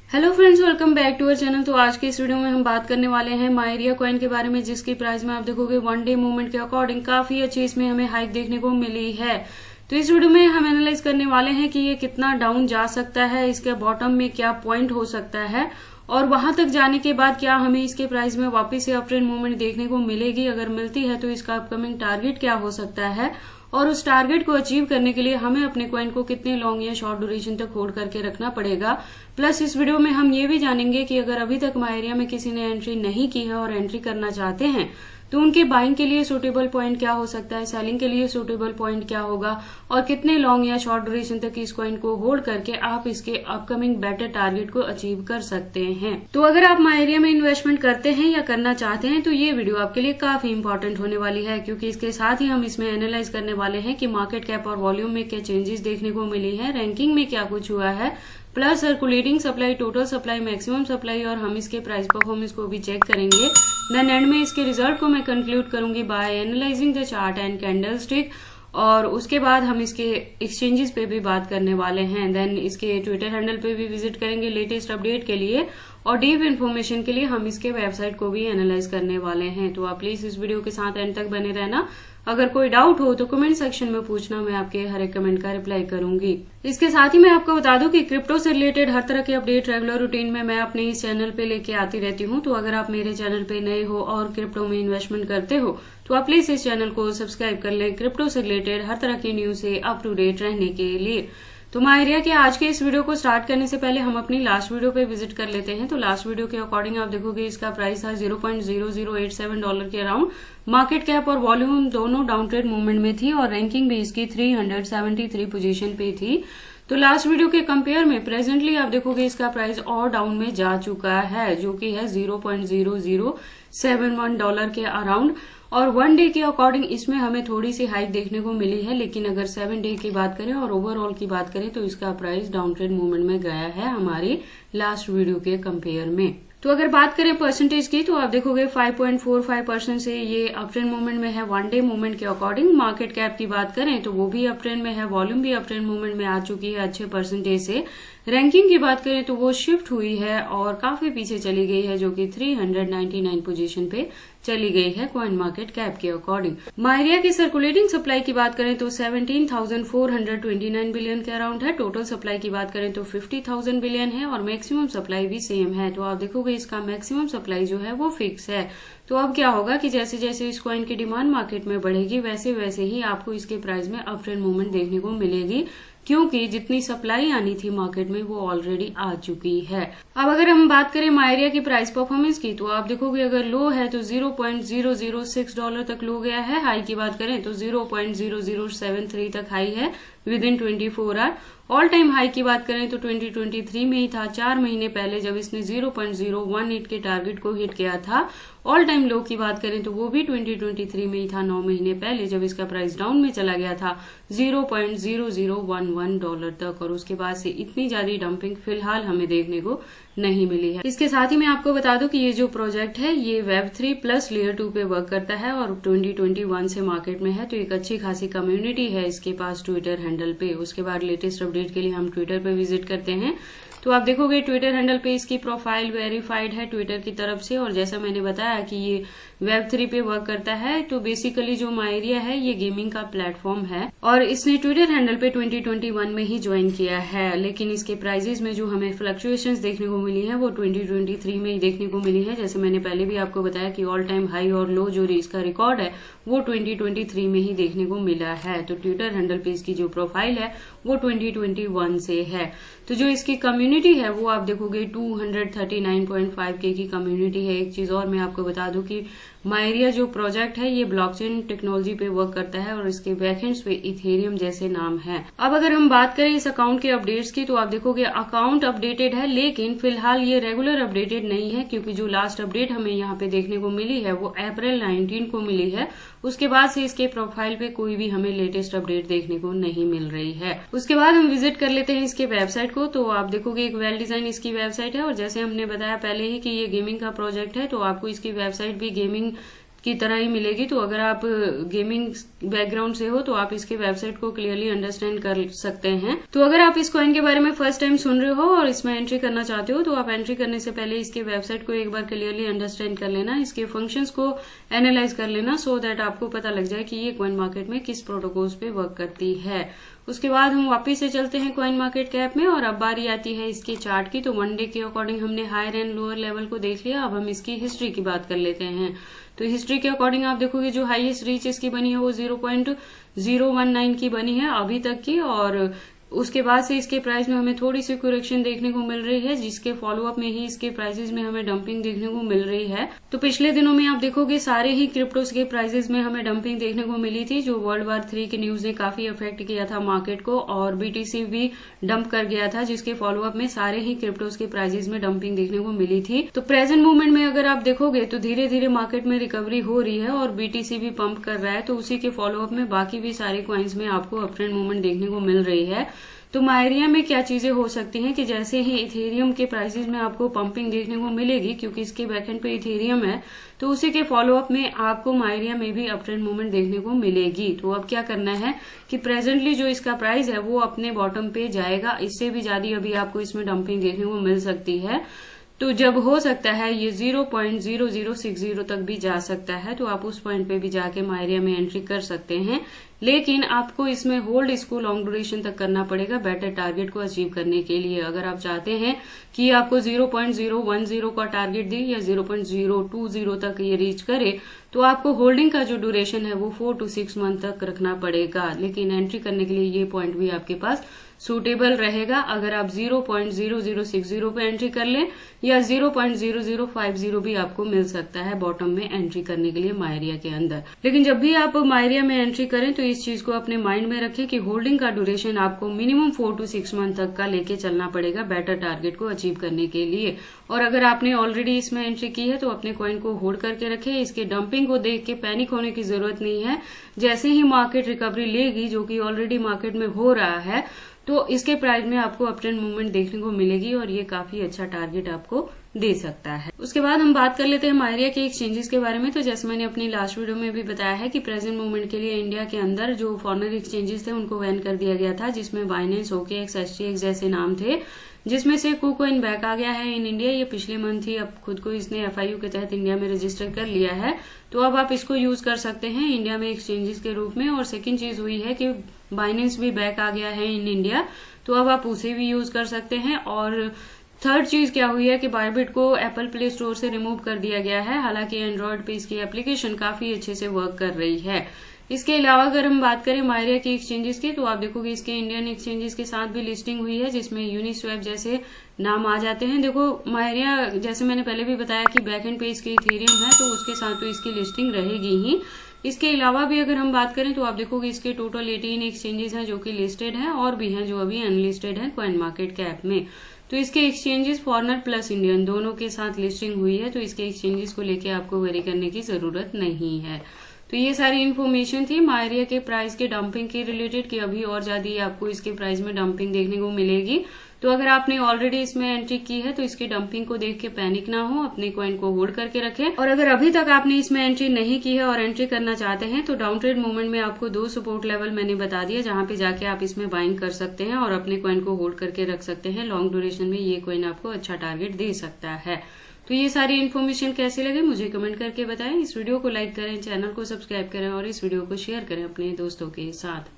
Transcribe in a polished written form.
Hello friends, welcome back to our channel. तो आज के इस वीडियो में हम बात करने वाले हैं मायरिया कॉइन के बारे में, जिसकी प्राइस में आप देखोगे वन डे मूवमेंट के अकॉर्डिंग काफी अच्छी इसमें हमें हाइक देखने को मिली है। तो इस वीडियो में हम एनालाइज करने वाले हैं कि ये कितना डाउन जा सकता है, इसके बॉटम में क्या पॉइंट हो सकता है और वहां तक जाने के बाद क्या हमें इसके प्राइस में वापस से अप ट्रेंड मूवमेंट देखने को मिलेगी। अगर मिलती है तो इसका अपकमिंग टारगेट क्या हो सकता है और उस टारगेट को अचीव करने के लिए हमें अपने कॉइन को कितने लॉन्ग या शॉर्ट ड्यूरेशन तक होल्ड करके रखना पड़ेगा। प्लस इस वीडियो में हम ये भी जानेंगे कि अगर अभी तक मायरिया में किसी ने एंट्री नहीं की है और एंट्री करना चाहते हैं तो उनके बाइंग के लिए सूटेबल पॉइंट क्या हो सकता है, सेलिंग के लिए सूटेबल पॉइंट क्या होगा और कितने लॉन्ग या शॉर्ट ड्यूरेशन तक इस कॉइन को होल्ड करके आप इसके अपकमिंग बेटर टारगेट को अचीव कर सकते हैं। तो अगर आप मायरिया में इन्वेस्टमेंट करते हैं या करना चाहते हैं तो ये वीडियो आपके लिए काफी इंपॉर्टेंट होने वाली है, क्योंकि इसके साथ ही हम इसमें एनालाइज करने वाले हैं कि मार्केट कैप और वॉल्यूम में क्या चेंजेस देखने को मिली है, रैंकिंग में क्या कुछ हुआ है, plus circulating supply, total supply, maximum supply और हम इसके प्राइस परफॉर्मेंस को भी चेक करेंगे। देन एंड में इसके रिजल्ट को मैं कंक्लूड करूंगी by analysing the chart and candlestick और उसके बाद हम इसके एक्सचेंजेस पे भी बात करने वाले हैं। देन इसके ट्विटर हैंडल पे भी विजिट करेंगे लेटेस्ट अपडेट के लिए और डीप इन्फॉर्मेशन के लिए हम इसके वेबसाइट को भी एनालाइज करने वाले हैं। तो आप प्लीज इस वीडियो के साथ एंड तक बने रहना। अगर कोई डाउट हो तो कमेंट सेक्शन में पूछना, मैं आपके हर एक कमेंट का रिप्लाई करूंगी। इसके साथ ही मैं आपको बता दूं कि क्रिप्टो से रिलेटेड हर तरह के अपडेट रेगुलर रूटीन में मैं अपने इस चैनल पे लेके आती रहती हूं। तो अगर आप मेरे चैनल पे नए हो और क्रिप्टो में इन्वेस्टमेंट करते हो तो आप प्लीज इस चैनल को सब्सक्राइब कर लें क्रिप्टो से रिलेटेड हर तरह की न्यूज से अप टू डेट रहने के लिए। तो मायरिया के आज के इस वीडियो को स्टार्ट करने से पहले हम अपनी लास्ट वीडियो पे विजिट कर लेते हैं। तो लास्ट वीडियो के अकॉर्डिंग आप देखोगे इसका प्राइस था $0.0087 के अराउंड। मार्केट कैप और वॉल्यूम दोनों डाउन ट्रेड मूवमेंट में थी और रैंकिंग भी इसकी 373 पोजीशन पे थी। तो लास्ट वीडियो के कंपेयर में प्रेजेंटली आप देखोगे इसका प्राइस और डाउन में जा चुका है, जो कि है $0.0071 के अराउंड और वन डे के अकॉर्डिंग इसमें हमें थोड़ी सी हाइक देखने को मिली है। लेकिन अगर 7 डे की बात करें और ओवरऑल की बात करें तो इसका प्राइस डाउन ट्रेड मूवमेंट में गया है हमारे लास्ट वीडियो के कंपेयर में। तो अगर बात करें परसेंटेज की तो आप देखोगे 5.45% से ये अप ट्रेंड मूवमेंट में है वन डे मूवमेंट के अकॉर्डिंग। मार्केट कैप की बात करें तो वो भी अप ट्रेंड में है, वॉल्यूम भी अप ट्रेंड मूवमेंट में आ चुकी है अच्छे परसेंटेज से। रैंकिंग की बात करें तो वो शिफ्ट हुई है और काफी पीछे चली गई है, जो कि 399 पोजीशन पे चली गई है कॉइन मार्केट कैप के अकॉर्डिंग। मायरिया की सर्कुलेटिंग सप्लाई की बात करें तो 17,429 बिलियन के अराउंड है। टोटल सप्लाई की बात करें तो 50,000 बिलियन है और मैक्सिमम सप्लाई भी सेम है। तो आप देखोगे इसका मैक्सिमम सप्लाई जो है वो फिक्स है। तो अब क्या होगा कि जैसे जैसे इस कॉइन की डिमांड मार्केट में बढ़ेगी वैसे वैसे ही आपको इसके प्राइस में अप ट्रेंड मूवमेंट देखने को मिलेगी, क्योंकि जितनी सप्लाई आनी थी मार्केट में वो ऑलरेडी आ चुकी है। अब अगर हम बात करें मायरिया की प्राइस परफॉर्मेंस की तो आप देखोगे अगर लो है तो $0.006 तक लो गया है। हाई की बात करें तो 0.0073 तक हाई है within 24 hour. All time high की बात करें तो 2023 में ही था, 4 महीने पहले जब इसने 0.018 के टारगेट को हिट किया था। ऑल टाइम लो की बात करें तो वो भी 2023 में ही था, 9 महीने पहले जब इसका प्राइस डाउन में चला गया था $0.0011 तक और उसके बाद से इतनी ज्यादा डंपिंग फिलहाल हमें देखने को नहीं मिली है। इसके साथ ही मैं आपको बता दूं कि ये जो प्रोजेक्ट है ये Web3 प्लस लेयर 2 पे वर्क करता है और 2021 से मार्केट में है। तो एक अच्छी खासी कम्युनिटी है इसके पास ट्विटर हैंडल पे। उसके बाद लेटेस्ट अपडेट के लिए हम ट्विटर पे विजिट करते हैं। तो आप देखोगे ट्विटर हैंडल पे इसकी प्रोफाइल वेरीफाइड है ट्विटर की तरफ से और जैसा मैंने बताया कि ये Web3 पे वर्क करता है। तो बेसिकली जो मायरिया है ये गेमिंग का प्लेटफॉर्म है और इसने ट्विटर हैंडल पे 2021 में ही ज्वाइन किया है। लेकिन इसके प्राइजेस में जो हमें फ्लक्चुएशंस देखने को मिली है वो 2023 में ही देखने को मिली है। जैसे मैंने पहले भी आपको बताया कि ऑल टाइम हाई और लो जो इसका रिकॉर्ड है वो 2023 में ही देखने को मिला है। तो ट्विटर हैंडल पे इसकी जो प्रोफाइल है वो 2021 से है। तो जो इसकी कम्युनिटी है वो आप देखोगे 239.5K की कम्युनिटी है। एक चीज और मैं आपको बता दूं कि मायरिया जो प्रोजेक्ट है ये ब्लॉकचेन टेक्नोलॉजी पे वर्क करता है और इसके बैकएंड्स पे इथेरियम जैसे नाम है। अब अगर हम बात करें इस अकाउंट के अपडेट्स की तो आप देखोगे अकाउंट अपडेटेड है, लेकिन फिलहाल ये रेगुलर अपडेटेड नहीं है, क्योंकि जो लास्ट अपडेट हमें यहाँ पे देखने को मिली है वो अप्रैल 19 को मिली है। उसके बाद से इसके प्रोफाइल पे कोई भी हमें लेटेस्ट अपडेट देखने को नहीं मिल रही है। उसके बाद हम विजिट कर लेते हैं इसके वेबसाइट को। तो आप देखोगे एक वेल डिजाइन इसकी वेबसाइट है और जैसे हमने बताया पहले ही कि ये गेमिंग का प्रोजेक्ट है तो आपको इसकी वेबसाइट भी गेमिंग की तरह ही मिलेगी। तो अगर आप गेमिंग बैकग्राउंड से हो तो आप इसके वेबसाइट को क्लियरली अंडरस्टैंड कर सकते हैं। तो अगर आप इस कॉइन के बारे में फर्स्ट टाइम सुन रहे हो और इसमें एंट्री करना चाहते हो तो आप एंट्री करने से पहले इसके वेबसाइट को एक बार क्लियरली अंडरस्टैंड कर लेना, इसके फंक्शंस को एनालाइज कर लेना, सो दैट आपको पता लग जाए कि ये कॉइन मार्केट में किस प्रोटोकॉल्स पे वर्क करती है। उसके बाद हम वापस से चलते हैं कॉइन मार्केट कैप में और अब बारी आती है इसके चार्ट की। तो वन डे के अकॉर्डिंग हमने हायर एंड लोअर लेवल को देख लिया, अब हम इसकी हिस्ट्री की बात कर लेते हैं। तो हिस्ट्री के अकॉर्डिंग आप देखोगे जो हाईएस्ट रीच इसकी बनी है वो 0.019 की बनी है अभी तक की, और उसके बाद से इसके प्राइस में हमें थोड़ी सी करेक्शन देखने को मिल रही है, जिसके फॉलोअप में ही इसके प्राइसेस में हमें डंपिंग देखने को मिल रही है। तो पिछले दिनों में आप देखोगे सारे ही क्रिप्टोस के प्राइसेस में हमें डंपिंग देखने को मिली थी, जो वर्ल्ड वार 3 की न्यूज ने काफी अफेक्ट किया था मार्केट को, और बीटीसी भी डंप कर गया था, जिसके फॉलोअप में सारे ही क्रिप्टोस के प्राइसेस में डंपिंग देखने को मिली थी। तो प्रेजेंट मूवमेंट में अगर आप देखोगे तो धीरे धीरे मार्केट में रिकवरी हो रही है और बीटीसी भी पंप कर रहा है, तो उसी के फॉलोअप में बाकी भी सारे कॉइन्स में आपको अप ट्रेंड मूवमेंट देखने को मिल रही है। तो मायरिया में क्या चीजें हो सकती हैं कि जैसे ही इथेरियम के प्राइसेस में आपको पंपिंग देखने को मिलेगी, क्योंकि इसके बैकएंड पे इथेरियम है, तो उसी के फॉलोअप में आपको मायरिया में भी अप ट्रेंड मूवमेंट देखने को मिलेगी। तो अब क्या करना है कि प्रेजेंटली जो इसका प्राइस है वो अपने बॉटम पे जाएगा, इससे भी ज्यादा अभी आपको इसमें डंपिंग देखने को मिल सकती है। तो जब हो सकता है ये 0.0060 तक भी जा सकता है, तो आप उस पॉइंट पे भी जाके मायरिया में एंट्री कर सकते हैं, लेकिन आपको इसमें होल्ड इसको लॉन्ग ड्यूरेशन तक करना पड़ेगा बेटर टारगेट को अचीव करने के लिए। अगर आप चाहते हैं कि आपको 0.010 का टारगेट दे या 0.020 तक ये रीच करे, तो आपको होल्डिंग का जो ड्यूरेशन है वो 4 to 6 मंथ तक रखना पड़ेगा, लेकिन एंट्री करने के लिए ये पॉइंट भी आपके पास सूटेबल रहेगा। अगर आप 0.0060 पे एंट्री कर लें या 0.0050 भी आपको मिल सकता है बॉटम में एंट्री करने के लिए मायरिया के अंदर। लेकिन जब भी आप मायरिया में एंट्री करें तो इस चीज को अपने माइंड में रखें कि होल्डिंग का ड्यूरेशन आपको मिनिमम 4 to 6 मंथ तक का लेके चलना पड़ेगा बेटर टारगेट को अचीव करने के लिए। और अगर आपने ऑलरेडी इसमें एंट्री की है तो अपने कॉइन को होल्ड करके रखें, इसके डंपिंग को देख के पैनिक होने की जरूरत नहीं है। जैसे ही मार्केट रिकवरी लेगी, जो कि ऑलरेडी मार्केट में हो रहा है, तो इसके प्राइस में आपको अप ट्रेंड मूवमेंट देखने को मिलेगी और ये काफी अच्छा टारगेट आपको दे सकता है। उसके बाद हम बात कर लेते हैं मायरिया के एक्सचेंजेस के बारे में। तो जैसे मैंने अपनी लास्ट वीडियो में भी बताया है कि प्रेजेंट मूवमेंट के लिए इंडिया के अंदर जो फॉरेनर एक्सचेंजेस थे उनको बैन कर दिया गया था, जिसमें बाइनेंस, OKX, STX जैसे नाम थे, जिसमें से KuCoin बैक आ गया है इन इंडिया। ये पिछले मंथ ही अब खुद को इसने FIU के तहत इंडिया में रजिस्टर कर लिया है, तो अब आप इसको यूज कर सकते हैं इंडिया में एक्सचेंजेस के रूप में। और सेकेंड चीज हुई है कि बाइनेंस भी बैक आ गया है इन इंडिया, तो अब आप उसे भी यूज कर सकते हैं। और थर्ड चीज क्या हुई है कि बायबिट को एप्पल प्ले स्टोर से रिमूव कर दिया गया है, हालांकि एंड्रॉइड पे इसकी एप्लीकेशन काफी अच्छे से वर्क कर रही है। इसके अलावा अगर हम बात करें मायरिया की एक्सचेंजेस की, तो आप देखोगे इसके इंडियन एक्सचेंजेस के साथ भी लिस्टिंग हुई है, जिसमें यूनिस्वैप जैसे नाम आ जाते हैं। देखो मायरिया, जैसे मैंने पहले भी बताया कि बैकएंड पे इसके इथेरियम है, तो उसके साथ तो इसकी लिस्टिंग रहेगी ही। इसके अलावा भी अगर हम बात करें तो आप देखोगे इसके टोटल 18 एक्सचेंजेस हैं जो कि लिस्टेड हैं, और भी हैं जो अभी अनलिस्टेड हैं कॉइन मार्केट कैप में। तो इसके एक्सचेंजेस फॉरेनर प्लस इंडियन दोनों के साथ लिस्टिंग हुई है, तो इसके एक्सचेंजेस को लेके आपको वेरी करने की जरूरत नहीं है। तो ये सारी इन्फॉर्मेशन थी मायरिया के प्राइस के डंपिंग के रिलेटेड, कि अभी और ज्यादा आपको इसके प्राइस में डंपिंग देखने को मिलेगी। तो अगर आपने ऑलरेडी इसमें एंट्री की है तो इसके डंपिंग को देख के पैनिक ना हो, अपने कॉइन को होल्ड करके रखें। और अगर अभी तक आपने इसमें एंट्री नहीं की है और एंट्री करना चाहते हैं तो डाउन ट्रेड मूवमेंट में आपको 2 सपोर्ट लेवल मैंने बता दिया, जहां पे जाके आप इसमें बाइंग कर सकते हैं और अपने कॉइन को होल्ड करके रख सकते हैं। लॉन्ग ड्यूरेशन में ये कॉइन आपको अच्छा टारगेट दे सकता है। तो ये सारी इन्फॉर्मेशन कैसी लगे मुझे कमेंट करके बताएं। इस वीडियो को लाइक करें, चैनल को सब्सक्राइब करें और इस वीडियो को शेयर करें अपने दोस्तों के साथ।